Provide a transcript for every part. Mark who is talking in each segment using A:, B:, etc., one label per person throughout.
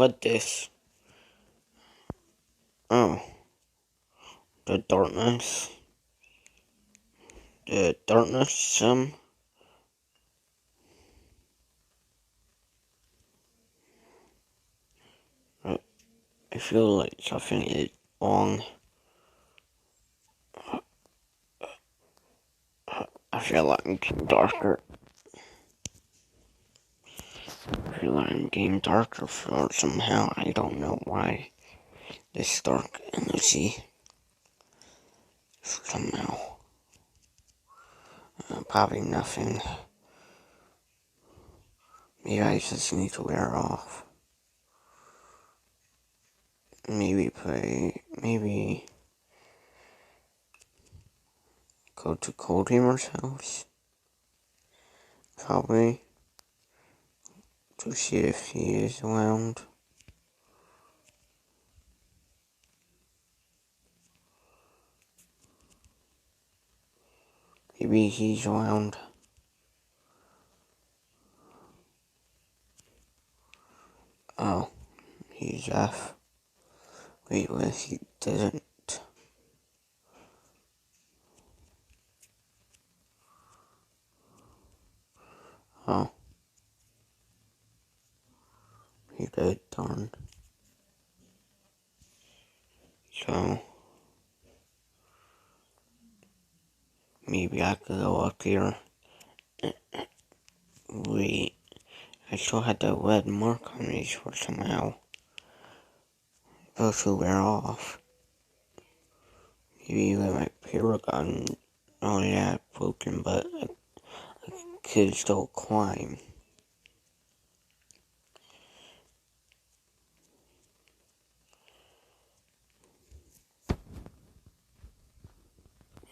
A: What this? Oh. The darkness. The darkness, I feel like something is wrong. I feel like I'm getting darker. I feel like I'm getting darker for somehow. I don't know why. This dark energy. Somehow. Probably nothing. Maybe I just need to wear off. Maybe go to Coldhammer's house. Probably. To see if he is around. Maybe he's around. Oh, he's off. Wait, what? He didn't. Oh. He did, darn. So, maybe I could go up here. Wait, I still had that red mark on me for somehow. Supposed to wear off. Maybe let my paragon. Oh yeah, broken, but I could still climb.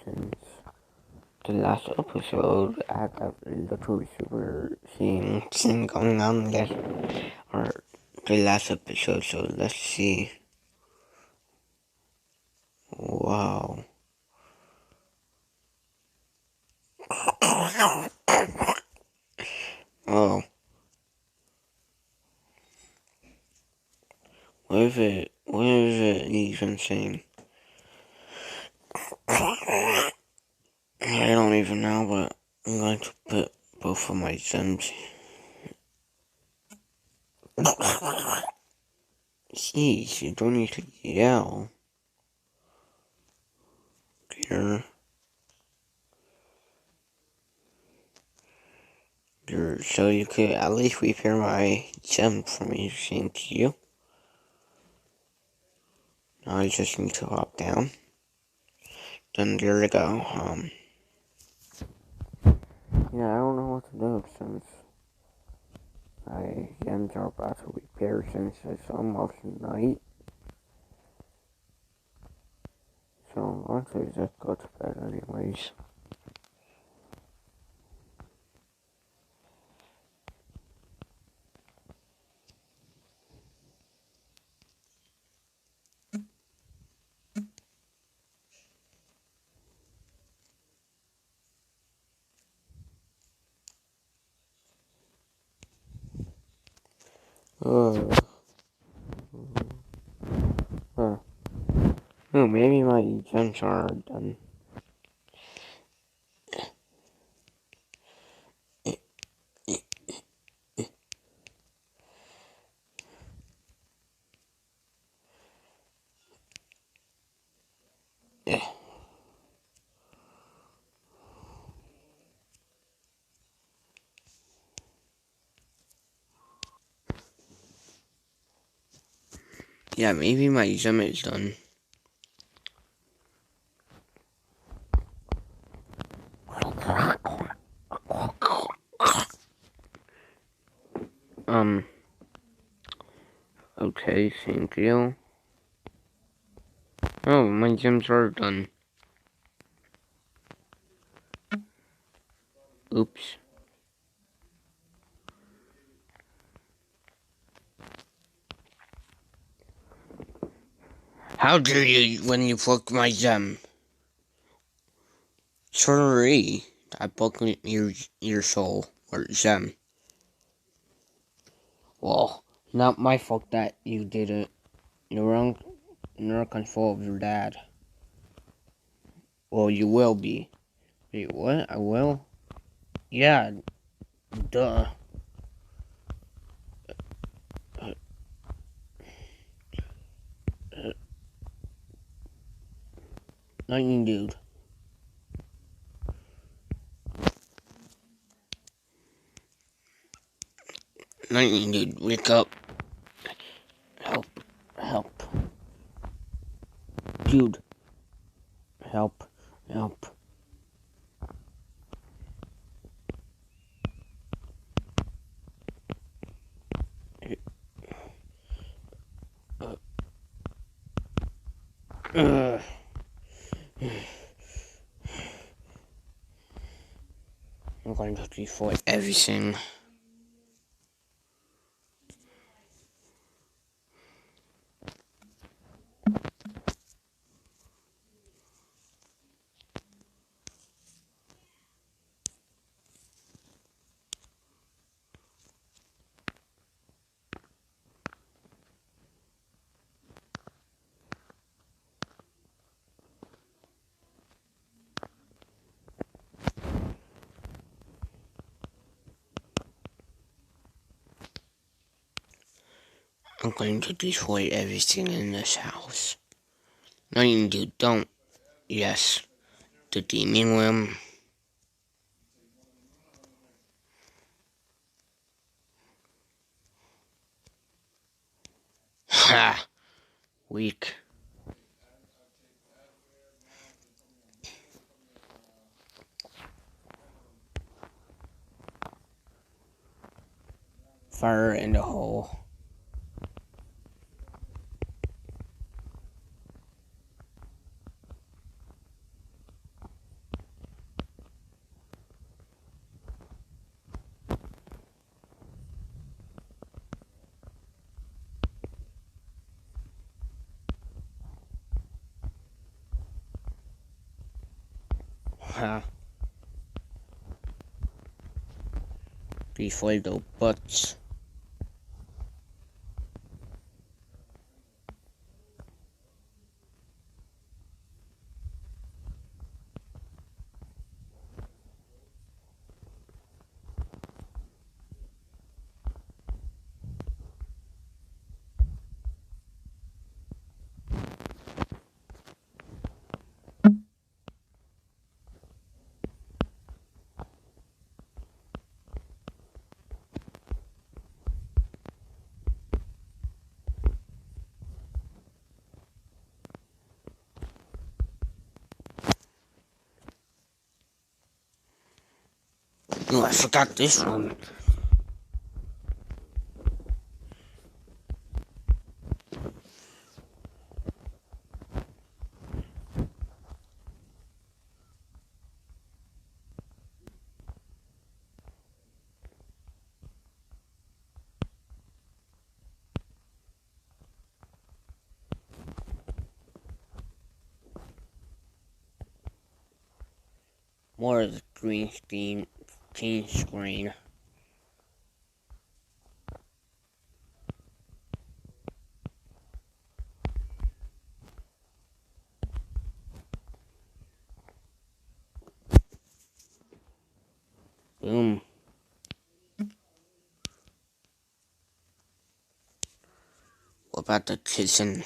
A: Since the last episode, I had a little super thing going on there. Or the last episode, so let's see. Wow. Oh. What is it even saying? I don't even know, but I'm going to put both of my gems. Jeez, you don't need to yell. Dear. So you could at least repair my gem for me, thank you. Now I just need to hop down. Then there we go. Yeah, I don't know what to do since my gems are about to repair since it's almost night. So I'm going to just go to bed anyways. Oh, maybe my gems are done. Yeah, maybe my gem is done. Okay, thank you. Oh, my gems are done. Oops. How dare you when you broke my gem? Sorry, I broke your soul or gem. Well, Not my fault that you did it. You're under control of your dad. Well, you will be. Wait, what? I will? Yeah, duh. Lightning dude. Lightning dude, wake up. Help. Help. Dude. Help. Help. Ugh. I'm going to destroy everything. I'm going to destroy everything in this house. Lightning dude, don't. Yes. The demon room. Ha! Weak. Fire in the hole. Ha! Destroy the butts. Oh, I forgot this one. More of the green screen. Boom. What about the kitchen?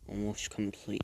A: Almost complete.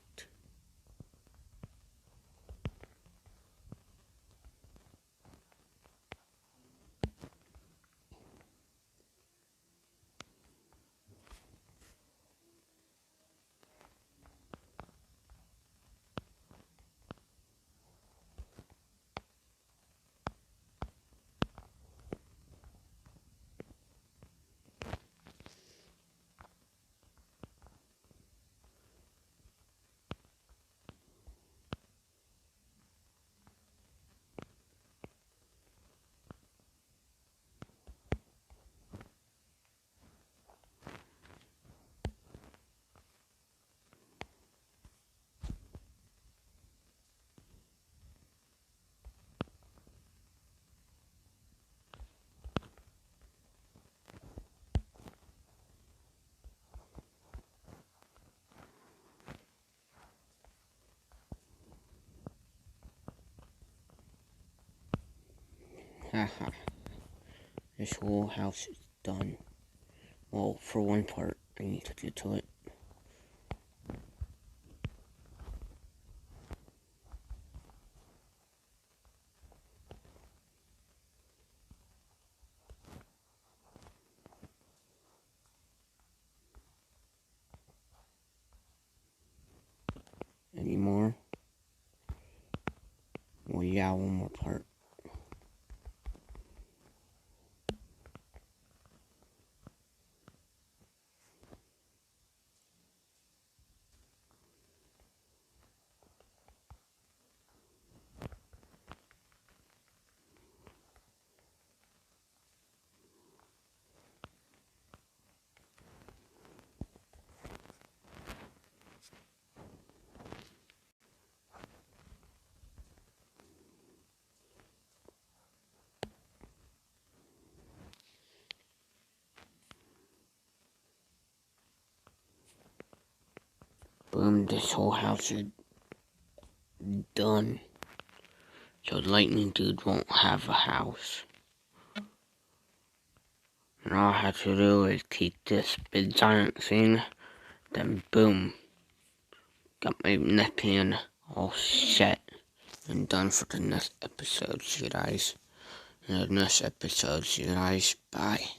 A: Haha. This whole house is done. Well, for one part, I need to get to it. Any more? Well, yeah, one more part. Boom, this whole house is done. So Lightning Dude won't have a house. And all I have to do is keep this big giant thing, then boom. Got my neckband all set and done for the next episode, you guys. In the next episode, you guys. Bye.